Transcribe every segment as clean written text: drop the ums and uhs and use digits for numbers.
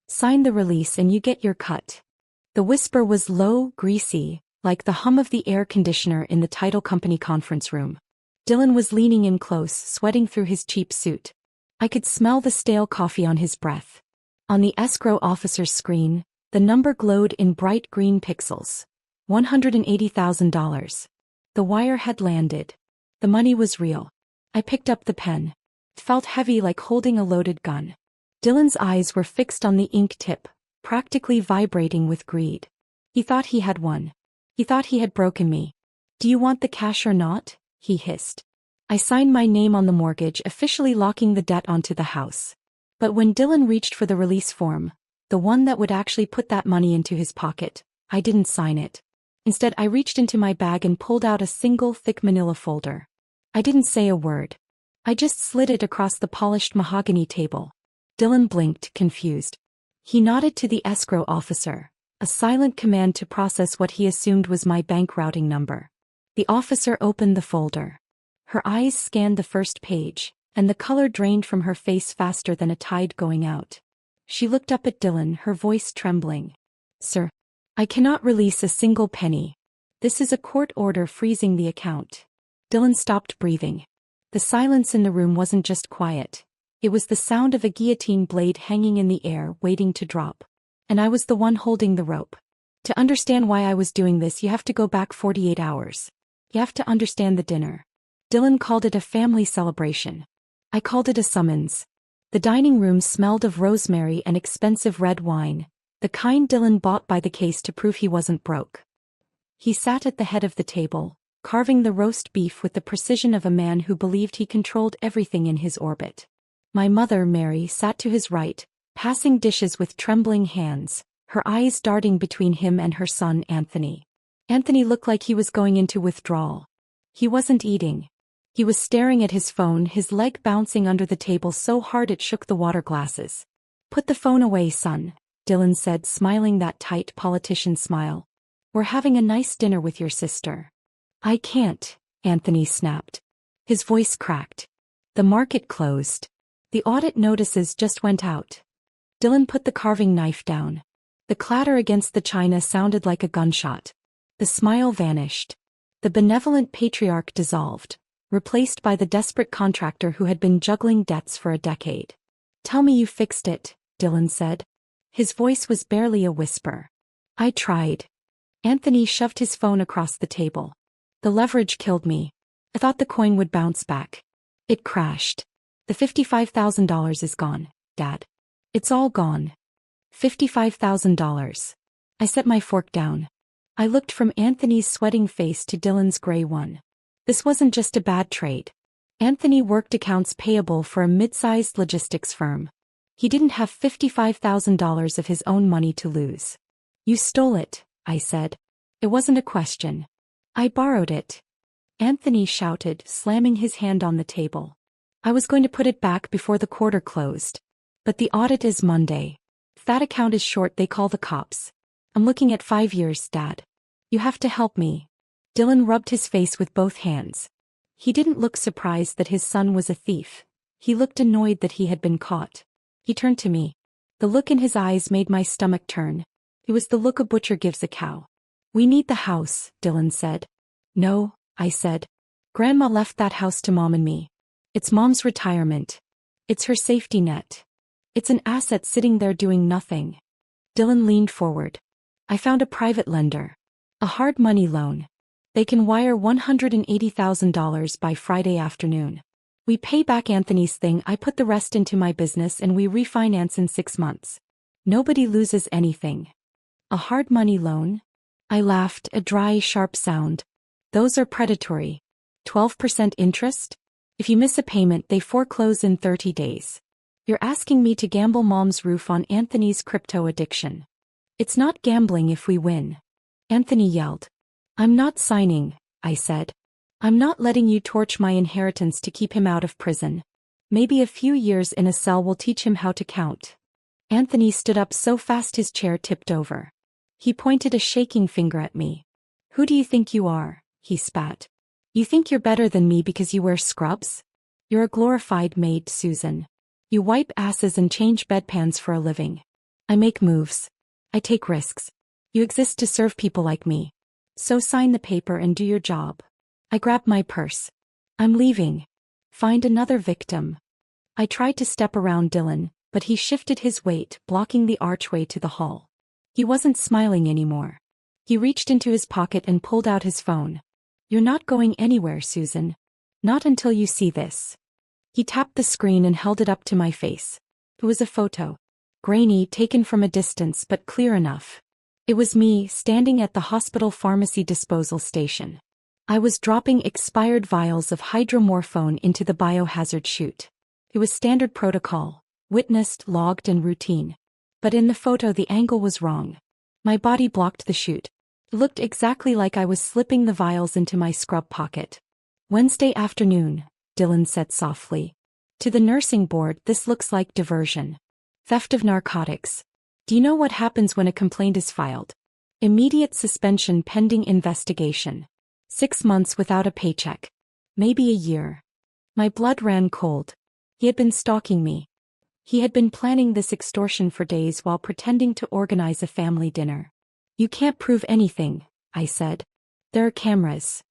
Sign the release and you get your cut. The whisper was low, greasy, like the hum of the air conditioner in the title company conference room. Dylan was leaning in close, sweating through his cheap suit. I could smell the stale coffee on his breath. On the escrow officer's screen, the number glowed in bright green pixels. $180,000. The wire had landed. The money was real. I picked up the pen. It felt heavy like holding a loaded gun. Dylan's eyes were fixed on the ink tip, practically vibrating with greed. He thought he had won. He thought he had broken me. "Do you want the cash or not?" he hissed. I signed my name on the mortgage, officially locking the debt onto the house. But when Dylan reached for the release form, the one that would actually put that money into his pocket, I didn't sign it. Instead, I reached into my bag and pulled out a single thick manila folder. I didn't say a word. I just slid it across the polished mahogany table. Dylan blinked, confused. He nodded to the escrow officer, a silent command to process what he assumed was my bank routing number. The officer opened the folder. Her eyes scanned the first page, and the color drained from her face faster than a tide going out. She looked up at Dylan, her voice trembling. "Sir, I cannot release a single penny. This is a court order freezing the account." Dylan stopped breathing. The silence in the room wasn't just quiet. It was the sound of a guillotine blade hanging in the air, waiting to drop. And I was the one holding the rope. To understand why I was doing this, you have to go back 48 hours. You have to understand the dinner. Dylan called it a family celebration. I called it a summons. The dining room smelled of rosemary and expensive red wine, the kind Dylan bought by the case to prove he wasn't broke. He sat at the head of the table, carving the roast beef with the precision of a man who believed he controlled everything in his orbit. My mother, Mary, sat to his right, passing dishes with trembling hands, her eyes darting between him and her son, Anthony. Anthony looked like he was going into withdrawal. He wasn't eating. He was staring at his phone, his leg bouncing under the table so hard it shook the water glasses. "Put the phone away, son," Dylan said, smiling that tight politician smile. "We're having a nice dinner with your sister." "I can't," Anthony snapped. His voice cracked. "The market closed. The audit notices just went out." Dylan put the carving knife down. The clatter against the china sounded like a gunshot. The smile vanished. The benevolent patriarch dissolved, replaced by the desperate contractor who had been juggling debts for a decade. "Tell me you fixed it," Dylan said. His voice was barely a whisper. "I tried." Anthony shoved his phone across the table. "The leverage killed me. I thought the coin would bounce back. It crashed. The $55,000 is gone, Dad. It's all gone. $55,000. I set my fork down. I looked from Anthony's sweating face to Dylan's gray one. This wasn't just a bad trade. Anthony worked accounts payable for a mid-sized logistics firm. He didn't have $55,000 of his own money to lose. "You stole it," I said. It wasn't a question. "I borrowed it," Anthony shouted, slamming his hand on the table. "I was going to put it back before the quarter closed. But the audit is Monday. If that account is short, they call the cops. I'm looking at 5 years, Dad. You have to help me." Dylan rubbed his face with both hands. He didn't look surprised that his son was a thief. He looked annoyed that he had been caught. He turned to me. The look in his eyes made my stomach turn. It was the look a butcher gives a cow. "We need the house," Dylan said. "No," I said. "Grandma left that house to Mom and me. It's Mom's retirement. It's her safety net. It's an asset sitting there doing nothing." Dylan leaned forward. "I found a private lender. A hard money loan. They can wire $180,000 by Friday afternoon. We pay back Anthony's thing, I put the rest into my business, and we refinance in 6 months. Nobody loses anything." "A hard money loan?" I laughed, a dry, sharp sound. "Those are predatory. 12% interest? If you miss a payment, they foreclose in 30 days. You're asking me to gamble Mom's roof on Anthony's crypto addiction." "It's not gambling if we win," Anthony yelled. "I'm not signing," I said. "I'm not letting you torch my inheritance to keep him out of prison. Maybe a few years in a cell will teach him how to count." Anthony stood up so fast his chair tipped over. He pointed a shaking finger at me. "Who do you think you are?" he spat. "You think you're better than me because you wear scrubs? You're a glorified maid, Susan. You wipe asses and change bedpans for a living. I make moves. I take risks. You exist to serve people like me. So sign the paper and do your job. I grab my purse. I'm leaving. Find another victim. I tried to step around Dylan, but he shifted his weight, blocking the archway to the hall. He wasn't smiling anymore. He reached into his pocket and pulled out his phone. You're not going anywhere, Susan. Not until you see this. He tapped the screen and held it up to my face. It was a photo. Grainy, taken from a distance but clear enough. It was me, standing at the hospital pharmacy disposal station. I was dropping expired vials of hydromorphone into the biohazard chute. It was standard protocol, witnessed, logged and routine. But in the photo the angle was wrong. My body blocked the chute. It looked exactly like I was slipping the vials into my scrub pocket. Wednesday afternoon, Dylan said softly. To the nursing board, this looks like diversion. Theft of narcotics. Do you know what happens when a complaint is filed? Immediate suspension pending investigation. 6 months without a paycheck. Maybe a year. My blood ran cold. He had been stalking me. He had been planning this extortion for days while pretending to organize a family dinner. You can't prove anything, I said. There are cameras.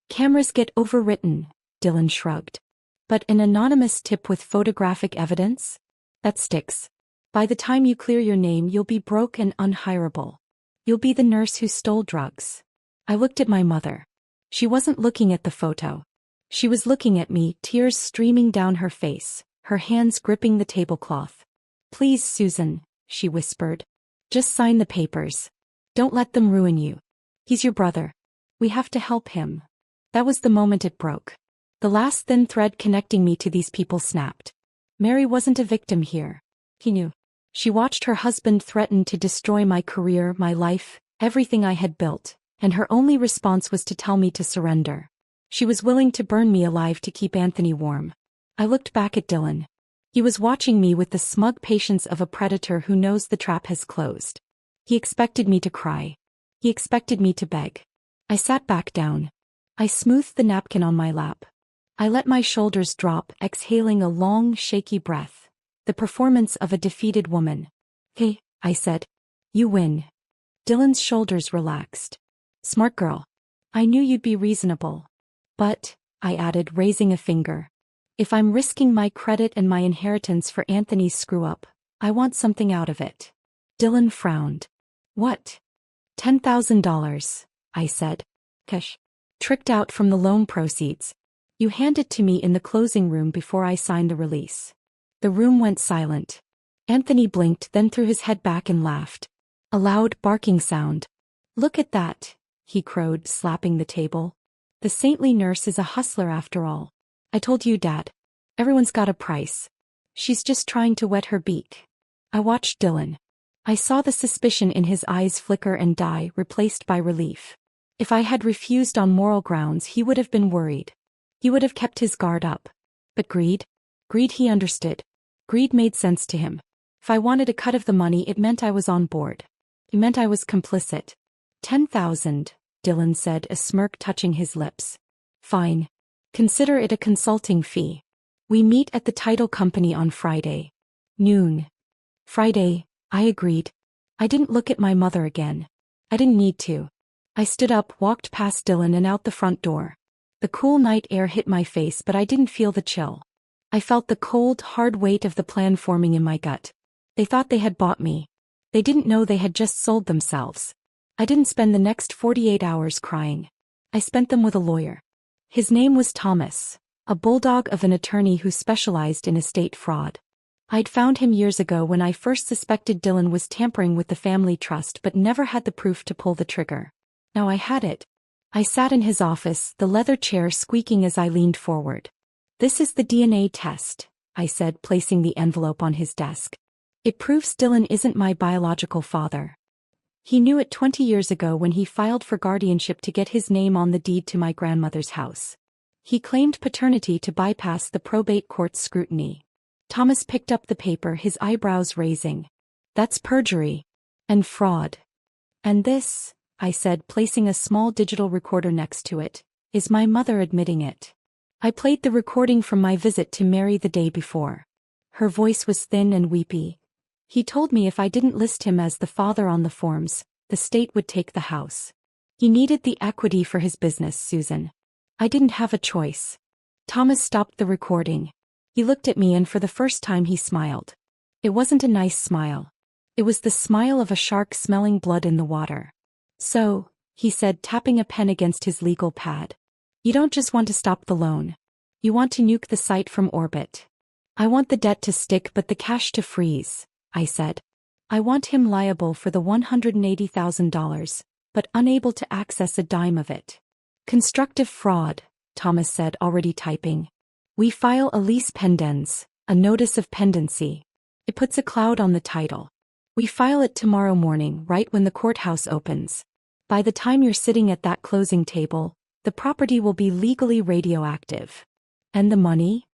Cameras get overwritten, Dylan shrugged. But an anonymous tip with photographic evidence? That sticks. By the time you clear your name, you'll be broke and unhireable. You'll be the nurse who stole drugs. I looked at my mother. She wasn't looking at the photo. She was looking at me, tears streaming down her face, her hands gripping the tablecloth. Please, Susan, she whispered. Just sign the papers. Don't let them ruin you. He's your brother. We have to help him. That was the moment it broke. The last thin thread connecting me to these people snapped. Mary wasn't a victim here. He knew. She watched her husband threaten to destroy my career, my life, everything I had built, and her only response was to tell me to surrender. She was willing to burn me alive to keep Anthony warm. I looked back at Dylan. He was watching me with the smug patience of a predator who knows the trap has closed. He expected me to cry. He expected me to beg. I sat back down. I smoothed the napkin on my lap. I let my shoulders drop, exhaling a long, shaky breath. The performance of a defeated woman. Hey, I said. You win. Dylan's shoulders relaxed. Smart girl. I knew you'd be reasonable. But, I added, raising a finger. If I'm risking my credit and my inheritance for Anthony's screw-up, I want something out of it. Dylan frowned. What? $10,000, I said. Cash. Tricked out from the loan proceeds. You hand it to me in the closing room before I sign the release. The room went silent. Anthony blinked, then threw his head back and laughed. A loud, barking sound. Look at that, he crowed, slapping the table. The saintly nurse is a hustler after all. I told you, Dad. Everyone's got a price. She's just trying to wet her beak. I watched Dylan. I saw the suspicion in his eyes flicker and die, replaced by relief. If I had refused on moral grounds, he would have been worried. He would have kept his guard up. But greed? Greed, he understood. Greed made sense to him. If I wanted a cut of the money, it meant I was on board. It meant I was complicit. 10,000, Dylan said, a smirk touching his lips. Fine. Consider it a consulting fee. We meet at the title company on Friday. Noon. Friday, I agreed. I didn't look at my mother again. I didn't need to. I stood up, walked past Dylan and out the front door. The cool night air hit my face, but I didn't feel the chill. I felt the cold, hard weight of the plan forming in my gut. They thought they had bought me. They didn't know they had just sold themselves. I didn't spend the next 48 hours crying. I spent them with a lawyer. His name was Thomas, a bulldog of an attorney who specialized in estate fraud. I'd found him years ago when I first suspected Dylan was tampering with the family trust but never had the proof to pull the trigger. Now I had it. I sat in his office, the leather chair squeaking as I leaned forward. This is the DNA test, I said, placing the envelope on his desk. It proves Dylan isn't my biological father. He knew it 20 years ago when he filed for guardianship to get his name on the deed to my grandmother's house. He claimed paternity to bypass the probate court's scrutiny. Thomas picked up the paper, his eyebrows raising. That's perjury. And fraud. And this, I said, placing a small digital recorder next to it, is my mother admitting it. I played the recording from my visit to Mary the day before. Her voice was thin and weepy. He told me if I didn't list him as the father on the forms, the state would take the house. He needed the equity for his business, Susan. I didn't have a choice. Thomas stopped the recording. He looked at me and for the first time he smiled. It wasn't a nice smile. It was the smile of a shark smelling blood in the water. So, he said, tapping a pen against his legal pad. You don't just want to stop the loan. You want to nuke the site from orbit. I want the debt to stick but the cash to freeze, I said. I want him liable for the $180,000, but unable to access a dime of it. Constructive fraud, Thomas said, already typing. We file a lease pendens, a notice of pendency. It puts a cloud on the title. We file it tomorrow morning, right when the courthouse opens. By the time you're sitting at that closing table, the property will be legally radioactive. And the money?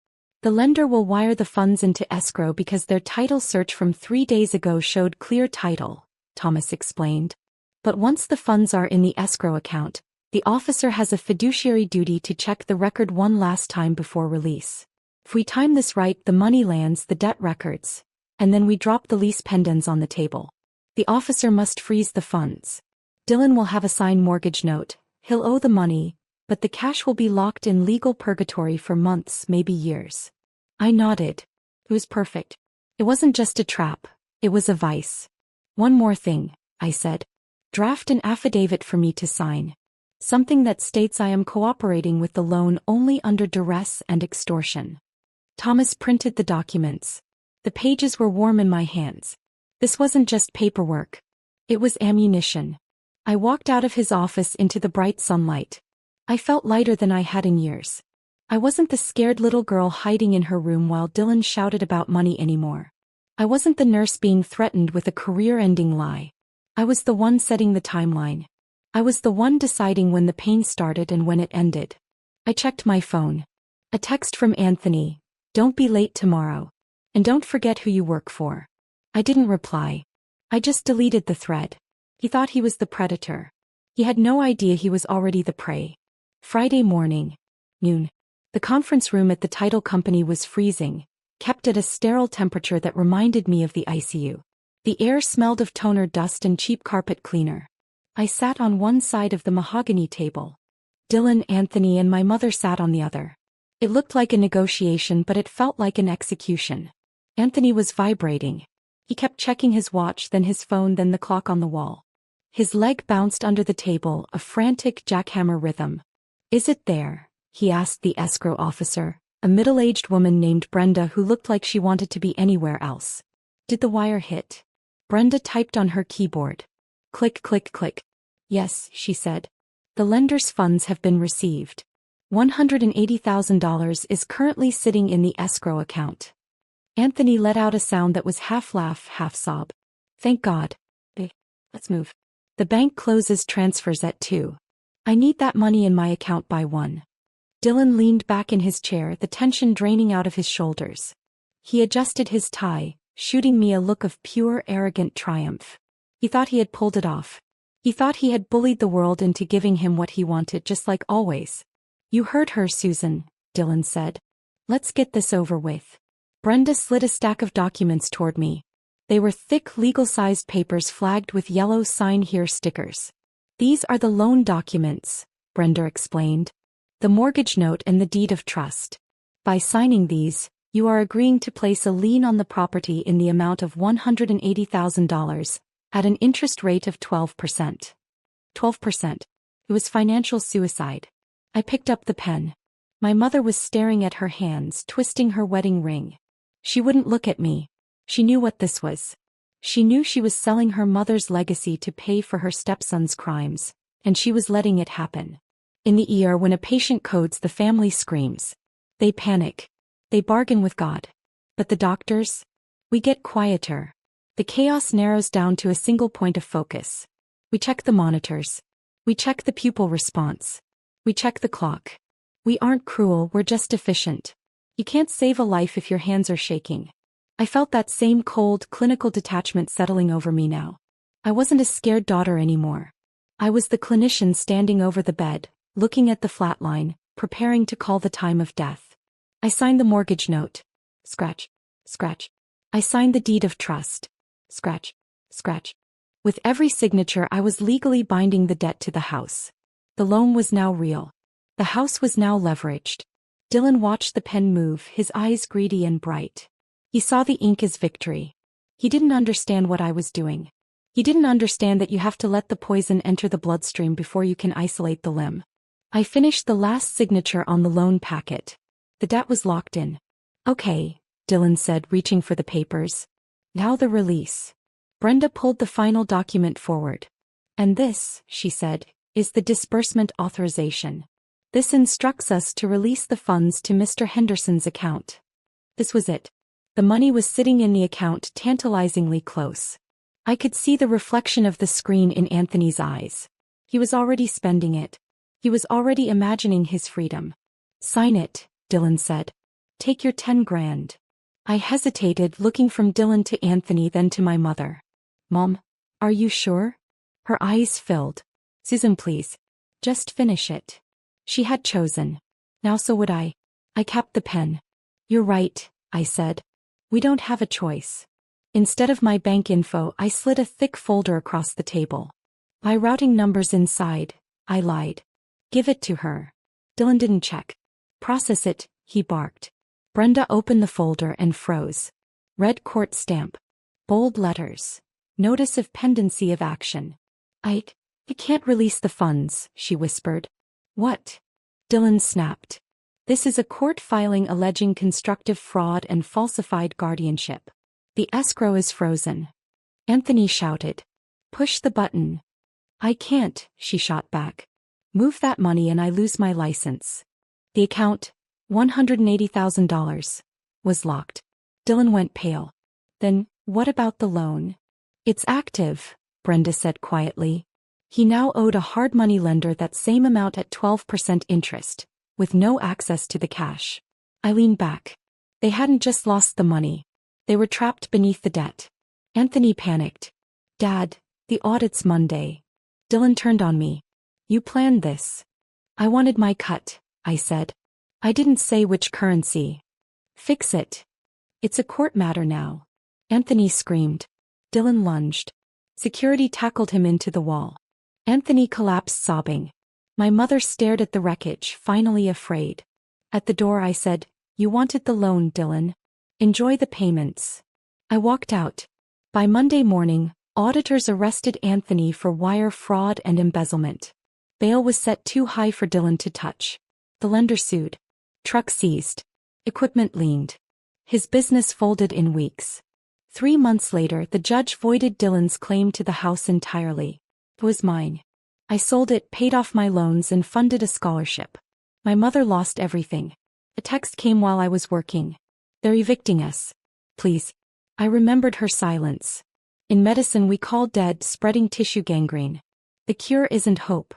The lender will wire the funds into escrow because their title search from 3 days ago showed clear title, Thomas explained. But once the funds are in the escrow account, the officer has a fiduciary duty to check the record one last time before release. If we time this right, the money lands the debt records, and then we drop the lease pendens on the table. The officer must freeze the funds. Dylan will have a signed mortgage note. He'll owe the money, but the cash will be locked in legal purgatory for months, maybe years. I nodded. It was perfect. It wasn't just a trap, it was a vice. One more thing, I said. Draft an affidavit for me to sign. Something that states I am cooperating with the loan only under duress and extortion. Thomas printed the documents. The pages were warm in my hands. This wasn't just paperwork. It was ammunition. I walked out of his office into the bright sunlight. I felt lighter than I had in years. I wasn't the scared little girl hiding in her room while Dylan shouted about money anymore. I wasn't the nurse being threatened with a career-ending lie. I was the one setting the timeline. I was the one deciding when the pain started and when it ended. I checked my phone. A text from Anthony. Don't be late tomorrow. And don't forget who you work for. I didn't reply. I just deleted the thread. He thought he was the predator. He had no idea he was already the prey. Friday morning. Noon. The conference room at the title company was freezing, kept at a sterile temperature that reminded me of the ICU. The air smelled of toner dust and cheap carpet cleaner. I sat on one side of the mahogany table. Dylan, Anthony, and my mother sat on the other. It looked like a negotiation, but it felt like an execution. Anthony was vibrating. He kept checking his watch, then his phone, then the clock on the wall. His leg bounced under the table, a frantic jackhammer rhythm. Is it there? He asked the escrow officer, a middle-aged woman named Brenda who looked like she wanted to be anywhere else. Did the wire hit? Brenda typed on her keyboard. Click, click, click. Yes, she said. The lender's funds have been received. $180,000 is currently sitting in the escrow account. Anthony let out a sound that was half laugh, half sob. Thank God. Let's move. The bank closes transfers at 2. I need that money in my account by 1. Dylan leaned back in his chair, the tension draining out of his shoulders. He adjusted his tie, shooting me a look of pure, arrogant triumph. He thought he had pulled it off. He thought he had bullied the world into giving him what he wanted, just like always. You heard her, Susan, Dylan said. Let's get this over with. Brenda slid a stack of documents toward me. They were thick, legal-sized papers flagged with yellow "Sign Here" stickers. These are the loan documents, Brenda explained. The mortgage note and the deed of trust. By signing these, you are agreeing to place a lien on the property in the amount of $180,000, at an interest rate of 12%. 12%. It was financial suicide. I picked up the pen. My mother was staring at her hands, twisting her wedding ring. She wouldn't look at me. She knew what this was. She knew she was selling her mother's legacy to pay for her stepson's crimes, and she was letting it happen. In the ER, when a patient codes, the family screams. They panic. They bargain with God. But the doctors? We get quieter. The chaos narrows down to a single point of focus. We check the monitors. We check the pupil response. We check the clock. We aren't cruel, we're just efficient. You can't save a life if your hands are shaking. I felt that same cold, clinical detachment settling over me now. I wasn't a scared daughter anymore. I was the clinician standing over the bed, looking at the flatline, preparing to call the time of death. I signed the mortgage note. Scratch. Scratch. I signed the deed of trust. Scratch. Scratch. With every signature I was legally binding the debt to the house. The loan was now real. The house was now leveraged. Dylan watched the pen move, his eyes greedy and bright. He saw the ink as victory. He didn't understand what I was doing. He didn't understand that you have to let the poison enter the bloodstream before you can isolate the limb. I finished the last signature on the loan packet. The debt was locked in. Okay, Dylan said, reaching for the papers. Now the release. Brenda pulled the final document forward. And this, she said, is the disbursement authorization. This instructs us to release the funds to Mr. Henderson's account. This was it. The money was sitting in the account tantalizingly close. I could see the reflection of the screen in Anthony's eyes. He was already spending it. He was already imagining his freedom. Sign it, Dylan said. Take your 10 grand. I hesitated, looking from Dylan to Anthony, then to my mother. Mom, are you sure? Her eyes filled. Susan, please. Just finish it. She had chosen. Now so would I. I capped the pen. You're right, I said. We don't have a choice. Instead of my bank info, I slid a thick folder across the table. By routing numbers inside, I lied. Give it to her. Dylan didn't check. Process it, he barked. Brenda opened the folder and froze. Red court stamp. Bold letters. Notice of pendency of action. I can't release the funds, she whispered. What? Dylan snapped. This is a court filing alleging constructive fraud and falsified guardianship. The escrow is frozen. Anthony shouted. Push the button. I can't, she shot back. Move that money and I lose my license. The account, $180,000, was locked. Dylan went pale. Then, what about the loan? It's active, Brenda said quietly. He now owed a hard money lender that same amount at 12% interest, with no access to the cash. I leaned back. They hadn't just lost the money. They were trapped beneath the debt. Anthony panicked. Dad, the audit's Monday. Dylan turned on me. You planned this. I wanted my cut, I said. I didn't say which currency. Fix it. It's a court matter now. Anthony screamed. Dylan lunged. Security tackled him into the wall. Anthony collapsed sobbing. My mother stared at the wreckage, finally afraid. At the door I said, You wanted the loan, Dylan. Enjoy the payments. I walked out. By Monday morning, auditors arrested Anthony for wire fraud and embezzlement. Bail was set too high for Dylan to touch. The lender sued. Truck seized. Equipment liened. His business folded in weeks. 3 months later, the judge voided Dylan's claim to the house entirely. It was mine. I sold it, paid off my loans, and funded a scholarship. My mother lost everything. A text came while I was working. They're evicting us. Please. I remembered her silence. In medicine we call dead spreading tissue gangrene. The cure isn't hope.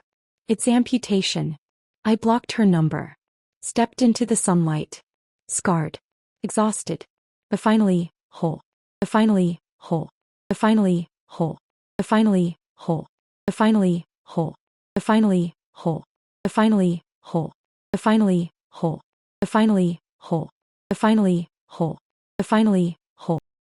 It's amputation. I blocked her number. Stepped into the sunlight. Scarred. Exhausted. But finally, whole. But finally, whole. But finally, whole. But finally, whole. But finally, whole. But finally, whole. But finally, whole. But finally, whole. But finally, whole. But finally, whole. But finally, whole.